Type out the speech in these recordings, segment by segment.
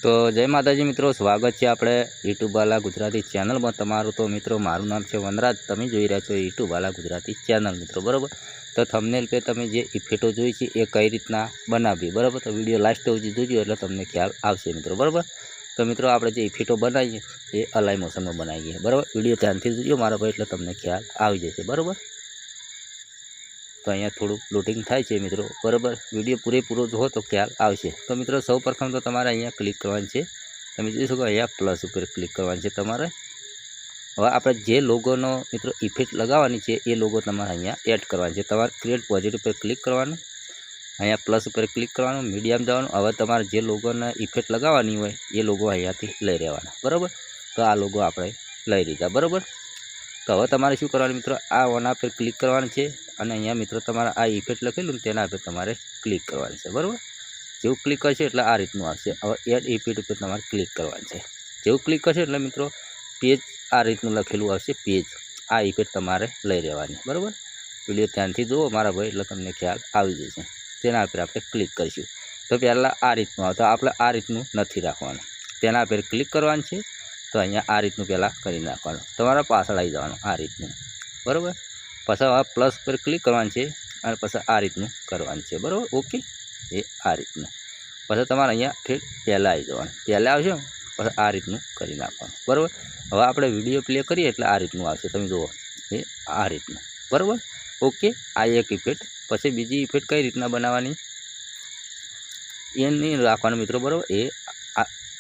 તો જય માતાજી મિત્રો, સ્વાगત છે આપણે યુટ્યુબ વાલા ગુજરાતી ચેનલમાં તમારું। તો મિત્રો મારું નામ છે વનરાજ, તમે જોઈ રહ્યા છો યુટ્યુબ વાલા ગુજરાતી ચેનલ મિત્રો, બરાબર। તો થંબનેલ पे તમે જે ઇફેક્ટો જોઈ છે એ કઈ રીતના બનાવવી, બરાબર। તો વિડીયો લાસ્ટ સુધી જોજો એટલે તમને ખ્યાલ આવશે મિત્રો, બરાબર। તો મિત્રો આપણે જે ઇફેક્ટો બનાવીએ એ અલાઈ મોશનમાં બનાવીએ, બરાબર। વિડીયો ધ્યાનથી જોજો મારા ભાઈ, એટલે તમને ખ્યાલ આવી જશે, બરાબર। तो अँ थोड़ू लोडिंग थाय छे मित्रों, बराबर। विडियो पूरेपूरो जो तो ख्याल आवशे। तो मित्रों सौ प्रथम तो तमारे अँ क्लिक करवानुं छे, तमे जोई शको अँ प्लस पर क्लिक करवानुं छे तमारे। हवे आपणे जे लोगोनो मित्रों इफेक्ट लगाववानी छे ए लोगो तमारे अँ एड करवानो छे। तमारे क्रिएट पॉजिटिव पर क्लिक करवानुं, अँ प्लस पर क्लिक करवानुं, मीडियम जवानुं। हवे तमारे जे लोगोने इफेक्ट लगाववानी होय ए लोगो अहींयाथी लई लेवाना, बराबर। तो आ लोगो आपणे लई लीधा, बराबर। तो हवे तमारे शुं करवानुं मित्रों, आ ओना पर क्लिक करवानुं छे અને અહીંયા મિત્રો તમારે આ ઇફેક્ટ લખેલું તેના પર તમારે ક્લિક કરવાનું છે, બરાબર। જેવું ક્લિક કરશે એટલે આ રીતનું આવશે। હવે એડ ઇફેક્ટ ઉપર તમારે ક્લિક કરવાનું છે। જેવું ક્લિક કરશે એટલે મિત્રો પેજ આ રીતનું લખેલું આવશે, પેજ। આ ઇફેક્ટ તમારે લઈ લેવાની, બરાબર। વિડીયો ધ્યાનથી જુઓ મારા ભાઈ, એટલે તમને ખ્યાલ આવી જશે। તેના પર આપણે ક્લિક કરીશું તો પહેલાં આ રીતનું આવે, તો આપણે આ રીતનું નથી રાખવાનું, તેના પર ક્લિક કરવાનું છે। તો અહીંયા આ રીતનું પહેલાં કરી નાખવાનું, તમારે પાછળ આવી જવાનું આ રીતનું, બરાબર। पाछा आ प्लस पर क्लिक करवानुं छे अने पाछा आ रीतनुं करवानुं छे, बराबर। ओके, ए आ रीतनुं पाछा तमारे अहींया ठेठ पहेला आई जवानुं, पहेला आवशे पाछा आ रीतनुं करी नाखवानुं, बराबर। हवे आपणे विडियो प्ले करीए एटले आ रीतनुं आवशे, तमे जुओ ए आ रीतनुं, बराबर। ओके, आ एक इफेक्ट। पछी बीजी इफेक्ट कई रीतना बनाववानी ए नहीं राखवानुं मित्रों, बराबर। ए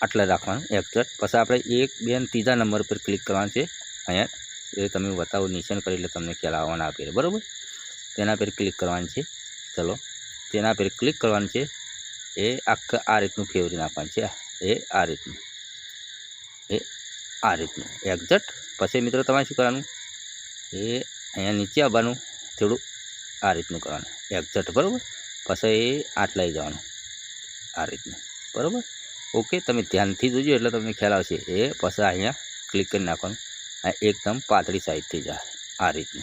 आटले राखवानुं एक्जेक्ट। पछी आपणे 1, 2 અને 3જા नंबर पर क्लिक करवानुं छे। अहींया ए तमे बतावो निशान करी એટલે તમને ખ્યાલ આવવાનો આપે, બરાબર। તેના પર ક્લિક કરવાનું છે, ચલો તેના પર ક્લિક કરવાનું છે। એ આખા આ રીતનું ફેવરી નાખવાનું છે, એ આ રીતનું, એ આ રીતનું એક્ઝેક્ટ। પછી મિત્રો તમારે શું કરવાનું, એ અહીંયા નીચે આવવાનું, થોડું આ રીતનું કરવાનું એક્ઝેક્ટ, બરાબર। પછી એ આટલાઈ જવાનું આ રીતનું, બરાબર। ઓકે, તમે ધ્યાનથી જોજો એટલે તમને ખ્યાલ આવશે। એ પછી અહીંયા ક્લિક કરી નાખવાનું, एकदम पातળી साइड थी जाए आ रीतनु,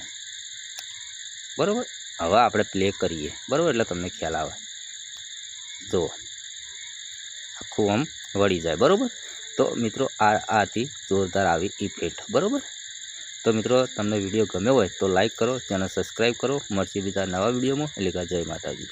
बराबर। हवे आपणे प्ले करिए, बराबर, એટલે તમને ખ્યાલ આવે। જો આખું આમ વળી જાય, બરાબર। તો મિત્રો આ હતી જોરદાર આવી ઇફેક્ટ, બરાબર। તો મિત્રો તમને વિડીયો ગમ્યો હોય તો લાઈક કરો, ચેનલ સબસ્ક્રાઈબ કરો। મળશે બીજા નવા વિડીયોમાં, એટલે કે જય માતાજી।